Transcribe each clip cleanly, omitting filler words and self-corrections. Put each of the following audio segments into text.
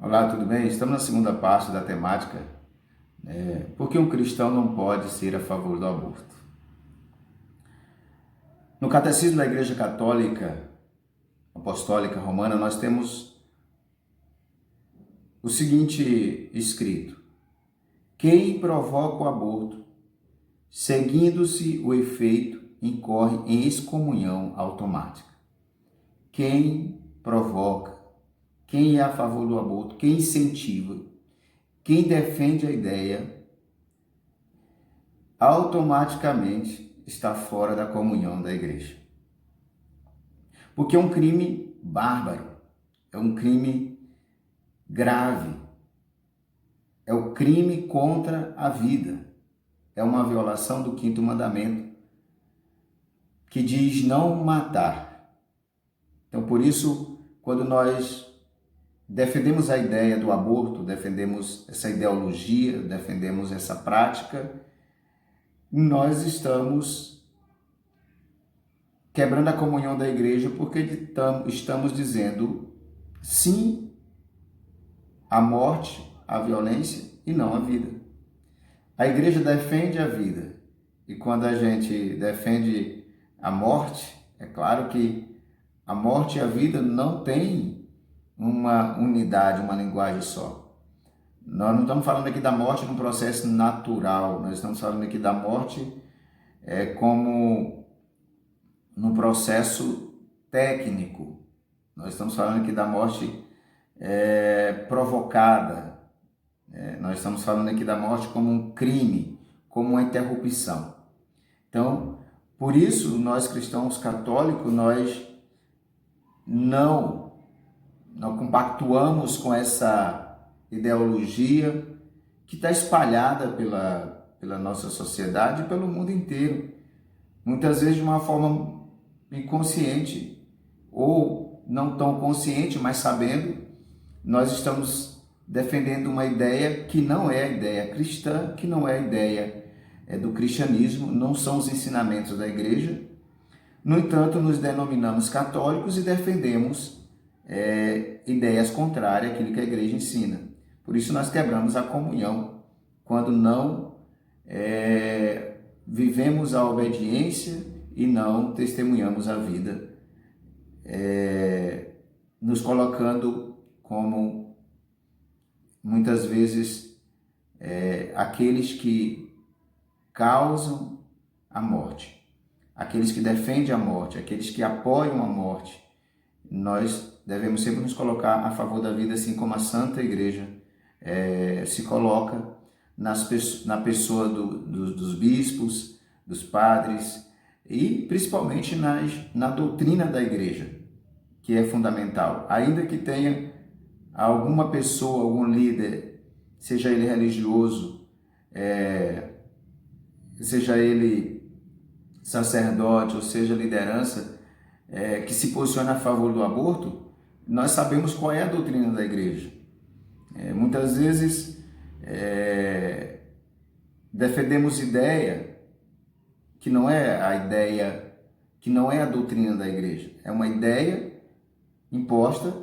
Olá, tudo bem? Estamos na segunda parte da temática, por que um cristão não pode ser a favor do aborto? No Catecismo da Igreja Católica Apostólica Romana, nós temos o seguinte escrito: quem provoca o aborto, seguindo-se o efeito, incorre em excomunhão automática. Quem provoca, quem é a favor do aborto, quem incentiva, quem defende a ideia, automaticamente está fora da comunhão da igreja. Porque é um crime bárbaro, é um crime grave, é o crime contra a vida, é uma violação do quinto mandamento, que diz não matar. Então, por isso, quando nós defendemos a ideia do aborto, defendemos essa ideologia, defendemos essa prática, nós estamos quebrando a comunhão da igreja, porque estamos dizendo sim à morte, à violência e não à vida. A igreja defende a vida, e quando a gente defende a morte, é claro que a morte e a vida não têm uma unidade, uma linguagem só. Nós não estamos falando aqui da morte num processo natural, nós estamos falando aqui da morte como num processo técnico. Nós estamos falando aqui da morte provocada. Nós estamos falando aqui da morte como um crime, como uma interrupção. Então, por isso, nós cristãos católicos, nós não compactuamos com essa ideologia que está espalhada pela nossa sociedade e pelo mundo inteiro. Muitas vezes de uma forma inconsciente ou não tão consciente, mas sabendo, nós estamos defendendo uma ideia que não é a ideia cristã, que não é a ideia do cristianismo, não são os ensinamentos da igreja. No entanto, nos denominamos católicos e defendemos ideias contrárias àquilo que a igreja ensina. Por isso nós quebramos a comunhão quando não vivemos a obediência e não testemunhamos a vida, nos colocando como, muitas vezes, aqueles que causam a morte, aqueles que defendem a morte, aqueles que apoiam a morte. Nós devemos sempre nos colocar a favor da vida, assim como a Santa Igreja se coloca na pessoa dos bispos, dos padres e principalmente na doutrina da Igreja, que é fundamental. Ainda que tenha alguma pessoa, algum líder, seja ele religioso, seja ele sacerdote, ou seja liderança, que se posiciona a favor do aborto, nós sabemos qual é a doutrina da igreja. Muitas vezes defendemos ideia que não é a ideia, que não é a doutrina da igreja. É uma ideia imposta,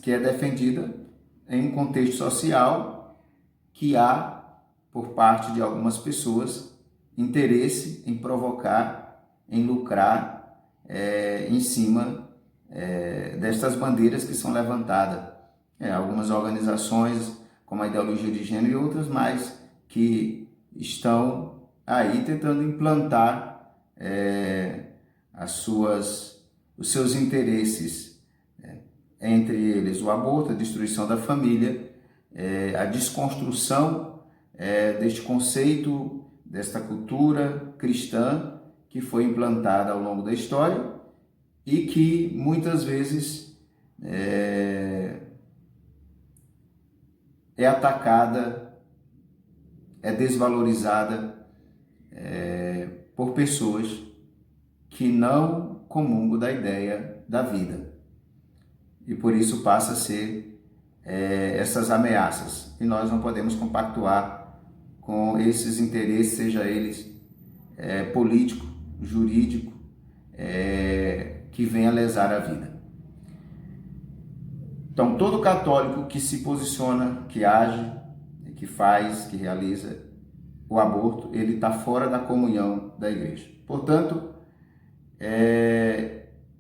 que é defendida em um contexto social que há, por parte de algumas pessoas, interesse em provocar, em lucrar em cima destas bandeiras que são levantadas. Algumas organizações, como a ideologia de gênero e outras mais, que estão aí tentando implantar os seus interesses, entre eles o aborto, a destruição da família, a desconstrução deste conceito, desta cultura cristã que foi implantada ao longo da história e que muitas vezes é atacada, é desvalorizada por pessoas que não comungam da ideia da vida. E por isso passa a ser essas ameaças. E nós não podemos compactuar com esses interesses, seja eles político, jurídico, que venha lesar a vida. Então, todo católico que se posiciona, que age, que faz, que realiza o aborto, ele está fora da comunhão da igreja. Portanto,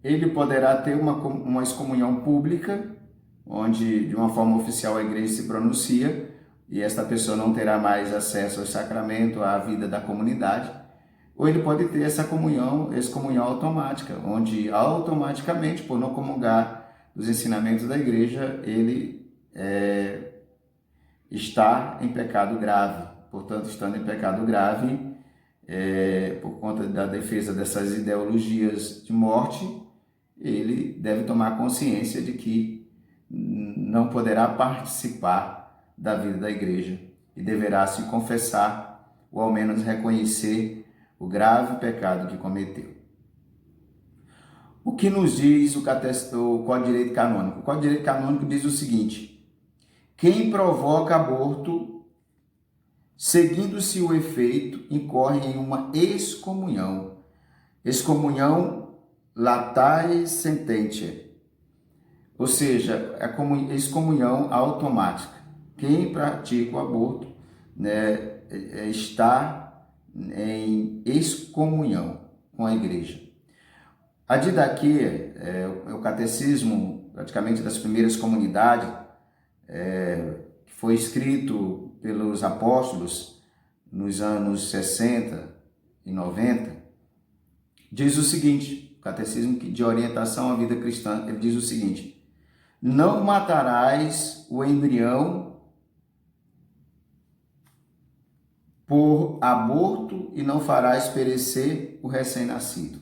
ele poderá ter uma excomunhão pública, onde de uma forma oficial a igreja se pronuncia e esta pessoa não terá mais acesso ao sacramento, à vida da comunidade, ou ele pode ter essa excomunhão automática, onde automaticamente, por não comungar dos ensinamentos da igreja, ele está em pecado grave. Portanto, estando em pecado grave, por conta da defesa dessas ideologias de morte, ele deve tomar consciência de que não poderá participar da vida da igreja e deverá se confessar ou ao menos reconhecer o grave pecado que cometeu. O que nos diz o Código de Direito Canônico? O Código de Direito Canônico diz o seguinte: quem provoca aborto, seguindo-se o efeito, incorre em uma excomunhão. Excomunhão latae sententia, ou seja, a excomunhão automática. Quem pratica o aborto, né, está em excomunhão com a igreja. A didaquia é o catecismo praticamente das primeiras comunidades, que foi escrito pelos apóstolos nos anos 60 e 90, diz o seguinte: o catecismo de orientação à vida cristã, ele diz o seguinte: não matarás o embrião por aborto e não farás perecer o recém-nascido.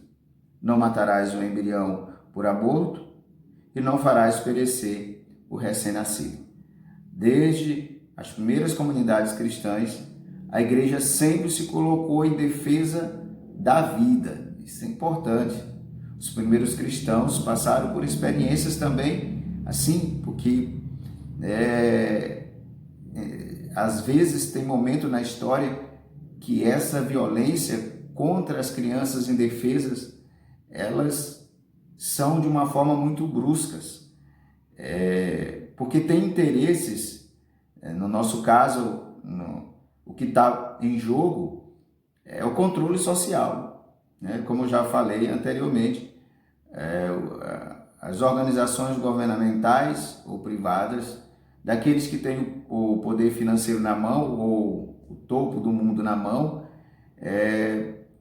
Não matarás o embrião por aborto e não farás perecer o recém-nascido. Desde as primeiras comunidades cristãs, a igreja sempre se colocou em defesa da vida. Isso é importante. Os primeiros cristãos passaram por experiências também assim, porque às vezes tem momento na história que essa violência contra as crianças indefesas, elas são de uma forma muito bruscas, porque tem interesses, no nosso caso, o que está em jogo é o controle social, né? Como eu já falei anteriormente, as organizações governamentais ou privadas, daqueles que têm o poder financeiro na mão ou o topo do mundo na mão,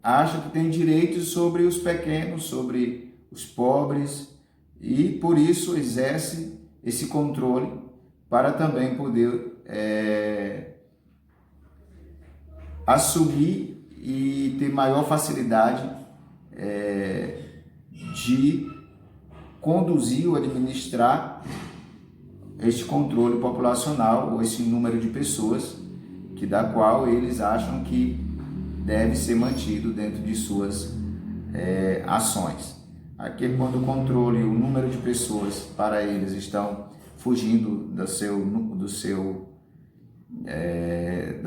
acham que tem direitos sobre os pequenos, sobre os pobres, e por isso exerce esse controle para também poder assumir e ter maior facilidade de conduzir ou administrar este controle populacional ou esse número de pessoas da qual eles acham que deve ser mantido dentro de suas ações. Aqui, quando o controle, o número de pessoas para eles estão fugindo das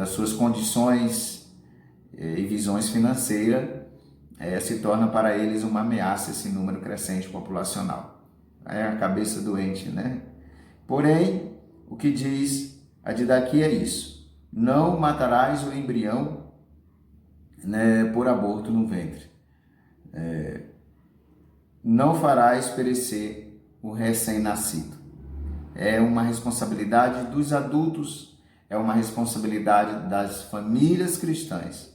suas condições e visões financeiras, se torna para eles uma ameaça esse número crescente populacional. É a cabeça doente, né? Porém, o que diz a didaquia é isso: não matarás o embrião, né, por aborto no ventre. Não farás perecer o recém-nascido. É uma responsabilidade dos adultos, é uma responsabilidade das famílias cristãs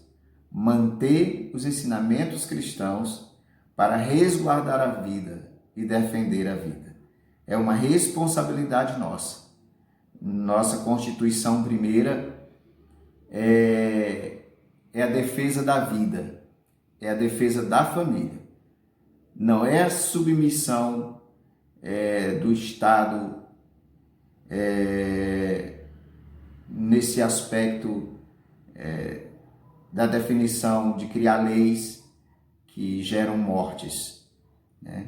manter os ensinamentos cristãos para resguardar a vida e defender a vida. É uma responsabilidade nossa. Nossa Constituição primeira é a defesa da vida, é a defesa da família. Não é a submissão do Estado nesse aspecto da definição de criar leis que geram mortes, né?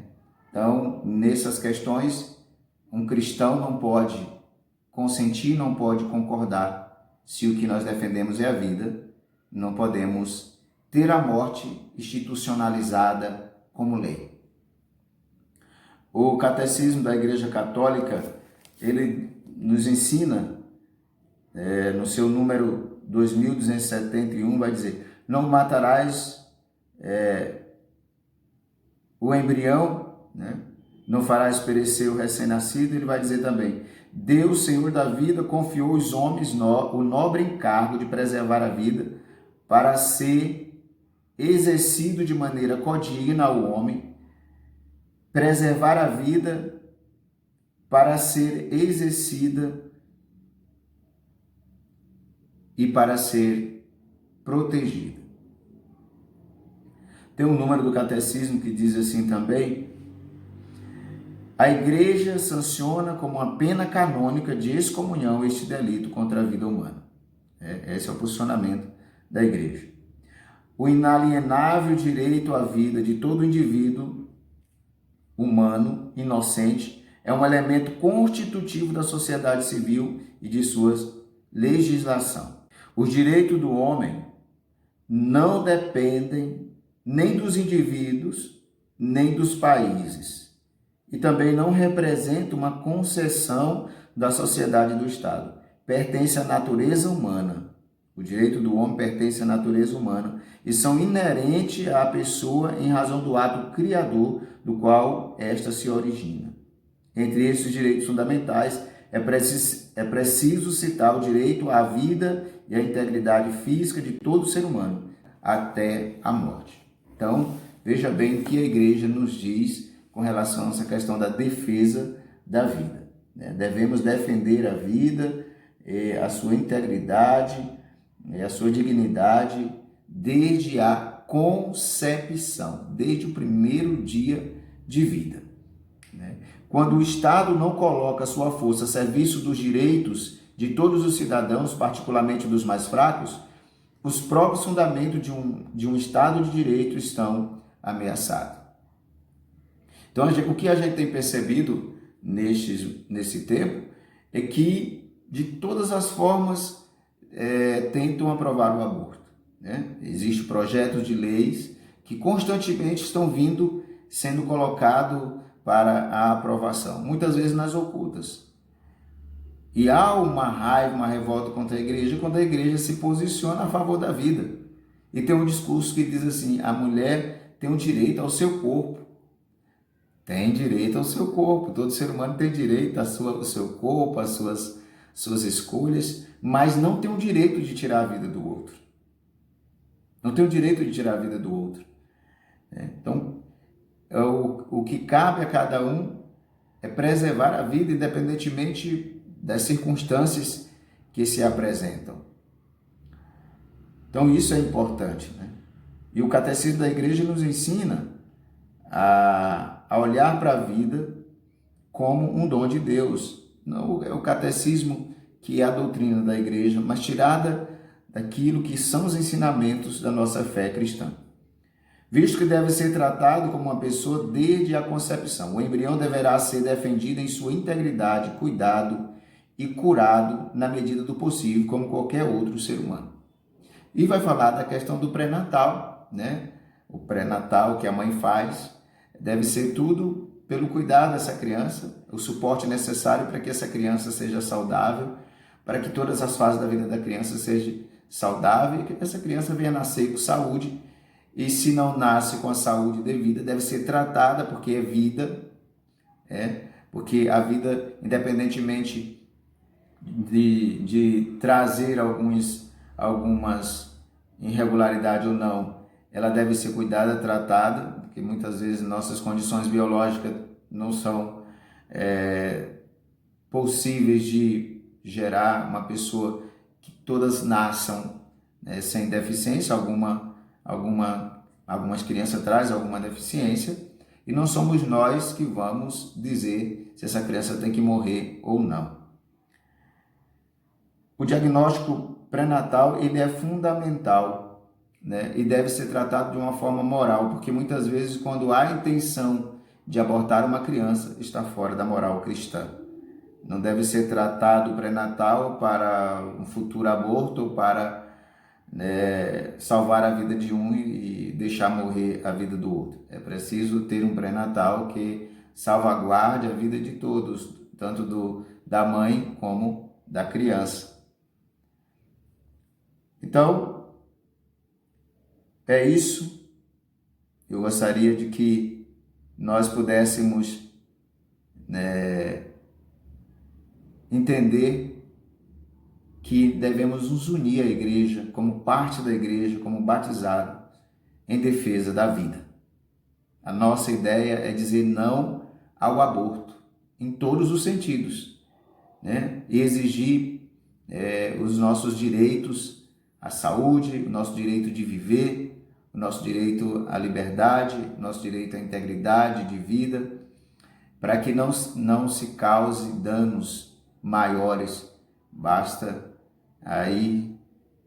Então, nessas questões, um cristão não pode consentir, não pode concordar se o que nós defendemos é a vida. Não podemos ter a morte institucionalizada como lei. O Catecismo da Igreja Católica ele nos ensina, no seu número 2271, vai dizer: não matarás o embrião, né? Não farás perecer o recém-nascido. Ele vai dizer também: Deus, Senhor da vida, confiou aos homens o nobre encargo de preservar a vida para ser exercido de maneira codigna ao homem, preservar a vida para ser exercida e para ser protegida. Tem um número do catecismo que diz assim também: a Igreja sanciona como uma pena canônica de excomunhão este delito contra a vida humana. Esse é o posicionamento da Igreja. O inalienável direito à vida de todo indivíduo humano, inocente, é um elemento constitutivo da sociedade civil e de sua legislação. Os direitos do homem não dependem nem dos indivíduos, nem dos países, e também não representa uma concessão da sociedade e do Estado. Pertence à natureza humana. O direito do homem pertence à natureza humana e são inerentes à pessoa em razão do ato criador do qual esta se origina. Entre esses direitos fundamentais, é preciso citar o direito à vida e à integridade física de todo ser humano, até a morte. Então, veja bem o que a Igreja nos diz com relação a essa questão da defesa da vida. Devemos defender a vida, a sua integridade, a sua dignidade, desde a concepção, desde o primeiro dia de vida. Quando o Estado não coloca sua força a serviço dos direitos de todos os cidadãos, particularmente dos mais fracos, os próprios fundamentos de um Estado de Direito estão ameaçados. Então, o que a gente tem percebido nesse tempo é que, de todas as formas, tentam aprovar o aborto. Existem projetos de leis que constantemente estão sendo colocados para a aprovação, muitas vezes nas ocultas. E há uma raiva, uma revolta contra a igreja, quando a igreja se posiciona a favor da vida. E tem um discurso que diz assim: a mulher tem o direito ao seu corpo. Tem direito ao seu corpo, todo ser humano tem direito ao seu corpo, às suas escolhas, mas não tem o direito de tirar a vida do outro. Não tem o direito de tirar a vida do outro. Então, o que cabe a cada um é preservar a vida, independentemente das circunstâncias que se apresentam. Então, isso é importante. E o Catecismo da Igreja nos ensina a olhar para a vida como um dom de Deus. Não é o catecismo que é a doutrina da igreja, mas tirada daquilo que são os ensinamentos da nossa fé cristã. Visto que deve ser tratado como uma pessoa desde a concepção, o embrião deverá ser defendido em sua integridade, cuidado e curado na medida do possível, como qualquer outro ser humano. E vai falar da questão do pré-natal, O pré-natal que a mãe faz deve ser tudo pelo cuidado dessa criança, o suporte necessário para que essa criança seja saudável, para que todas as fases da vida da criança sejam saudáveis e que essa criança venha nascer com saúde. E se não nasce com a saúde devida, deve ser tratada, porque é vida, porque a vida, independentemente de trazer algumas irregularidades ou não, ela deve ser cuidada, tratada, porque muitas vezes nossas condições biológicas não são possíveis de gerar uma pessoa que todas nasçam sem deficiência, algumas crianças trazem alguma deficiência, e não somos nós que vamos dizer se essa criança tem que morrer ou não. O diagnóstico pré-natal ele é fundamental, e deve ser tratado de uma forma moral, porque muitas vezes quando há a intenção de abortar uma criança, está fora da moral cristã. Não deve ser tratado o pré-natal para um futuro aborto ou para salvar a vida de um e deixar morrer a vida do outro. É preciso ter um pré-natal que salvaguarde a vida de todos, tanto da mãe como da criança. Então, é isso. Eu gostaria de que nós pudéssemos entender que devemos nos unir à igreja, como parte da igreja, como batizado, em defesa da vida. A nossa ideia é dizer não ao aborto, em todos os sentidos, né? E exigir os nossos direitos à saúde, o nosso direito de viver, o nosso direito à liberdade, o nosso direito à integridade de vida, para que não se cause danos maiores. Basta aí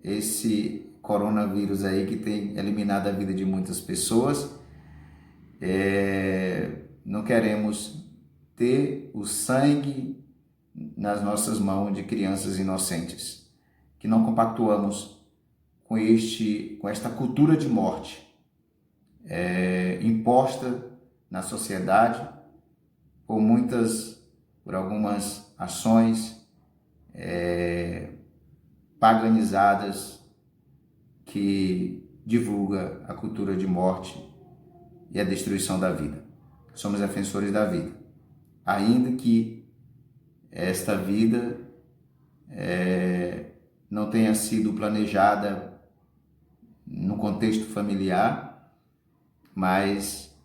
esse coronavírus aí que tem eliminado a vida de muitas pessoas. Não queremos ter o sangue nas nossas mãos de crianças inocentes, que não compactuamos com esta cultura de morte imposta na sociedade por algumas ações paganizadas que divulga a cultura de morte e a destruição da vida. Somos defensores da vida, ainda que esta vida não tenha sido planejada no contexto familiar, mas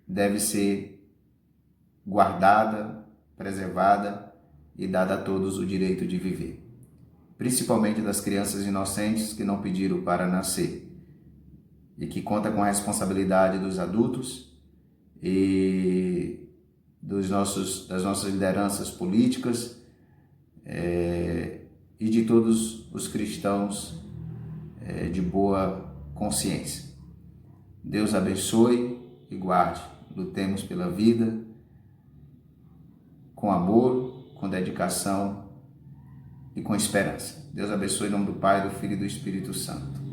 deve ser guardada, preservada e dada a todos o direito de viver, principalmente das crianças inocentes que não pediram para nascer e que conta com a responsabilidade dos adultos e das nossas lideranças políticas e de todos os cristãos de boa consciência. Deus abençoe e guarde. Lutemos pela vida com amor, com dedicação e com esperança. Deus abençoe em nome do Pai, do Filho e do Espírito Santo.